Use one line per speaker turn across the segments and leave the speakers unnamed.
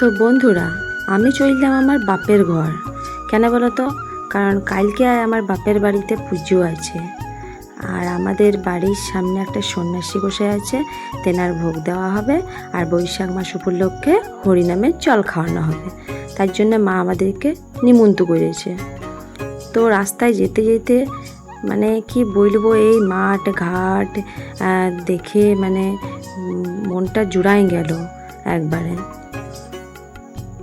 তো বন্ধুরা, আমি চললাম আমার বাপের ঘর। কেন বলো তো? কারণ কালকে আমার বাপের বাড়িতে পুজো আছে, আর আমাদের বাড়ির সামনে একটা সন্ন্যাসী গোসাই আছে, তেনার ভোগ দেওয়া হবে। আর বৈশাখ মাস উপলক্ষে হরিনামের জল খাওয়ানো হবে। তার জন্য মা আমাদেরকে নিমন্ত্রণ করেছে। তো রাস্তায় যেতে যেতে মানে কি বলবো, এই মাঠ ঘাট দেখে মানে মনটা জুড়াই গেল একবারে।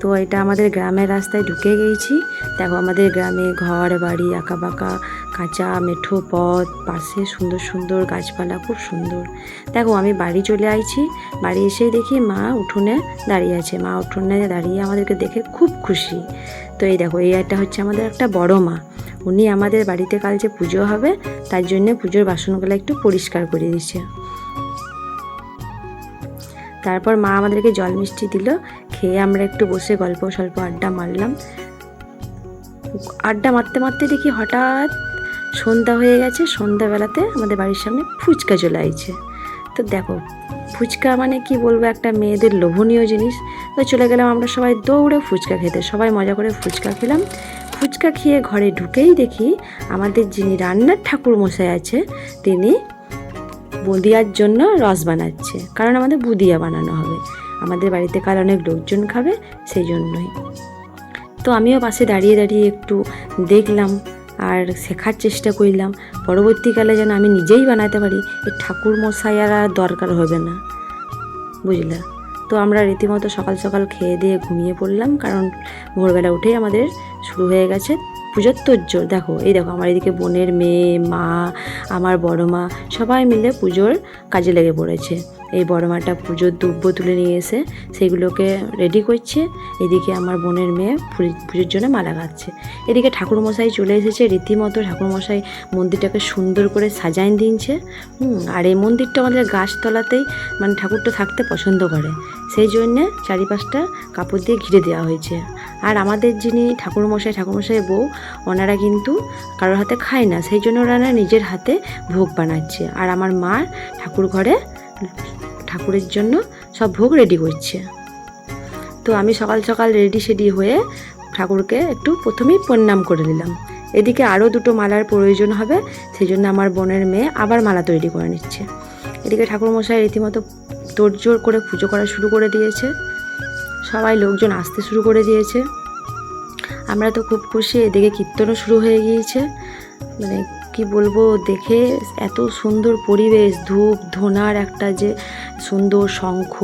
তো এটা আমাদের গ্রামের রাস্তায় ঢুকে গেছি। দেখো আমাদের গ্রামে ঘর বাড়ি আঁকা বাঁকা, কাঁচা মেঠো পথ, পাশে সুন্দর সুন্দর গাছপালা, খুব সুন্দর। দেখো আমি বাড়ি চলে আইছি। বাড়ি এসেই দেখি মা উঠোনে দাঁড়িয়ে আছে। মা উঠোনে দাঁড়িয়ে আমাদেরকে দেখে খুব খুশি। তো এই দেখো, এই একটা হচ্ছে আমাদের একটা বড় মা। উনি আমাদের বাড়িতে কাল যে পুজো হবে তার জন্য পুজোর বাসনগুলো একটু পরিষ্কার করে দিচ্ছে। তারপর মা আমাদেরকে জল মিষ্টি দিল। খেয়ে আমরা একটু বসে গল্প স্বল্প আড্ডা মারলাম। আড্ডা মারতে মারতে দেখি হঠাৎ সন্ধ্যা হয়ে গেছে। সন্ধ্যাবেলাতে আমাদের বাড়ির সামনে ফুচকা চলে আসছে। তো দেখো, ফুচকা মানে কি বলবো, একটা মেয়েদের লোভনীয় জিনিস। তো চলে গেলাম আমরা সবাই দৌড়ে ফুচকা খেতে। সবাই মজা করে ফুচকা খেলাম। ফুচকা খেয়ে ঘরে ঢুকেই দেখি আমাদের যিনি রান্নার ঠাকুর মশাই আছে, তিনি বুঁদিয়ার জন্য রস বানাচ্ছে। কারণ আমাদের বুঁদিয়া বানানো হবে, আমাদের বাড়িতে কাল অনেক লোকজন খাবে, সেই জন্যই। তো আমিও পাশে দাঁড়িয়ে দাঁড়িয়ে একটু দেখলাম আর শেখার চেষ্টা করলাম। পরবর্তীকালে যেন আমি নিজেই বানাতে পারি, এই ঠাকুর মশাই আর দরকার হবে না, বুঝলে। তো আমরা রীতিমতো সকাল সকাল খেয়ে দিয়ে ঘুমিয়ে পড়লাম, কারণ ভোরবেলা উঠেই আমাদের শুরু হয়ে গেছে পুজোর তোড়জোড়। দেখো এই দেখো, আমার এদিকে বোনের মেয়ে, মা, আমার বড় মা সবাই মিলে পুজোর কাজে লেগে পড়েছে। এই বড় মাটা পুজোর দুব্য তুলে নিয়ে এসে সেগুলোকে রেডি করছে। এদিকে আমার বোনের মেয়ে পুজোর জন্য মালা গাচ্ছে। এদিকে ঠাকুরমশাই চলে এসেছে। রীতিমতো ঠাকুরমশাই মন্দিরটাকে সুন্দর করে সাজাইন দিনছে। আর এই মন্দিরটা আমাদের গাছতলাতেই মানে ঠাকুরটা থাকতে পছন্দ করে, সেই জন্যে চারিপাশটা কাপড় দিয়ে ঘিরে দেওয়া হয়েছে। আর আমাদের যিনি ঠাকুরমশাই বউ, ওনারা কিন্তু কারোর হাতে খায় না, সেই জন্য ওনারা নিজের হাতে ভোগ বানাচ্ছে। আর আমার মা ঠাকুর ঘরে ঠাকুরের জন্য সব ভোগ রেডি করছে। তো আমি সকাল সকাল রেডি হয়ে ঠাকুরকে একটু প্রথমেই প্রণাম করে নিলাম। এদিকে আরও দুটো মালার প্রয়োজন হবে, সেই জন্য আমার বোনের মেয়ে আবার মালা তৈরি করে নিচ্ছে। এদিকে ঠাকুরমশাই রীতিমতো তোড়জোড় করে পুজো করা শুরু করে দিয়েছে। সবাই লোকজন আসতে শুরু করে দিয়েছে। আমরা তো খুব খুশি। এদিকে কীর্তনও শুরু হয়ে গিয়েছে। মানে কি বলবো, দেখে এত সুন্দর পরিবেশ, ধূপ ধোনার একটা যে সুন্দর শঙ্খ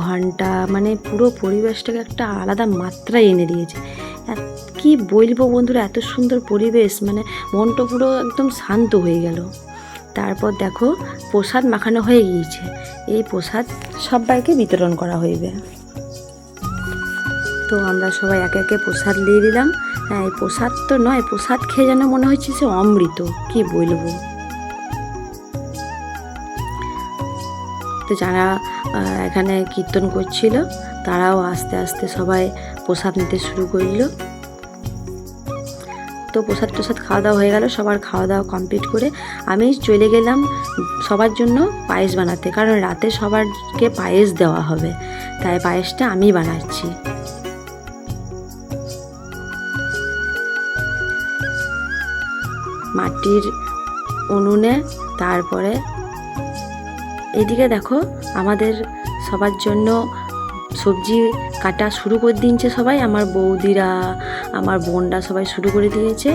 ঘণ্টা, মানে পুরো পরিবেশটাকে একটা আলাদা মাত্রায় এনে দিয়েছে। কি বলবো বন্ধুরা, এত সুন্দর পরিবেশ, মানে মনটা পুরো একদম শান্ত হয়ে গেল। তারপর দেখো প্রসাদ মাখানো হয়ে গিয়েছে। এই প্রসাদ সবাইকে বিতরণ করা হইবে। তো আমরা সবাই একে একে প্রসাদ দিয়ে দিলাম। হ্যাঁ, এই প্রসাদ তো নয়, প্রসাদ খেয়ে যেন মনে হচ্ছে সে অমৃত, কি বলবো। তো যারা এখানে কীর্তন করছিল তারাও আস্তে আস্তে সবাই প্রসাদ নিতে শুরু করলো। তো প্রসাদ খাওয়া দাওয়া হয়ে গেল। সবার খাওয়া দাওয়া কমপ্লিট করে আমি চলে গেলাম সবার জন্য পায়েস বানাতে, কারণ রাতে সবারকে পায়েস দেওয়া হবে, তাই পায়েসটা আমি বানাচ্ছি। মাটির উনুনে। তারপরে এদিকে দেখো আমাদের সবার জন্য সবজি কাটা শুরু করে দিয়েছে সবাই। আমার বৌদিরা, আমার বোনরা সবাই শুরু করে দিয়েছে।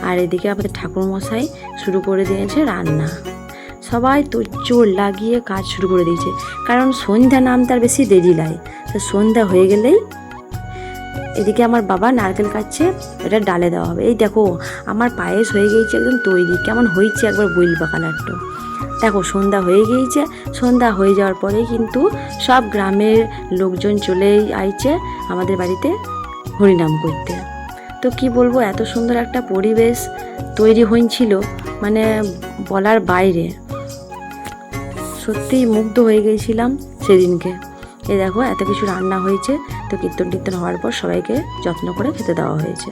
আর এদিকে আমাদের ঠাকুরমশাই শুরু করে দিয়েছে রান্না। সবাই তোড়জোড় লাগিয়ে কাজ শুরু করে দিয়েছে, কারণ সন্ধ্যা নামতে আর বেশি দেরি লাগে। তো সন্ধ্যা হয়ে গেলেই এদিকে আমার বাবা নারকেল কাটছে, এটা ডালে দেওয়া হবে। এই দেখো আমার পায়েস হয়ে গিয়েছে একদম তৈরি। কেমন হয়েছে একবার বলবা কালারটা। দেখো সন্ধ্যা হয়ে গিয়েছে। সন্ধ্যা হয়ে যাওয়ার পরেই কিন্তু সব গ্রামের লোকজন চলেই আইছে আমাদের বাড়িতে হরিনাম করতে। তো কি বলবো, এত সুন্দর একটা পরিবেশ তৈরি হয়েছিল, মানে বলার বাইরে। সত্যিই মুগ্ধ হয়ে গিয়েছিলাম সেদিনকে। এই দেখো এত কিছু রান্না হয়েছে। তো কীর্তন হওয়ার পর সবাইকে যত্ন করে খেতে দেওয়া হয়েছে।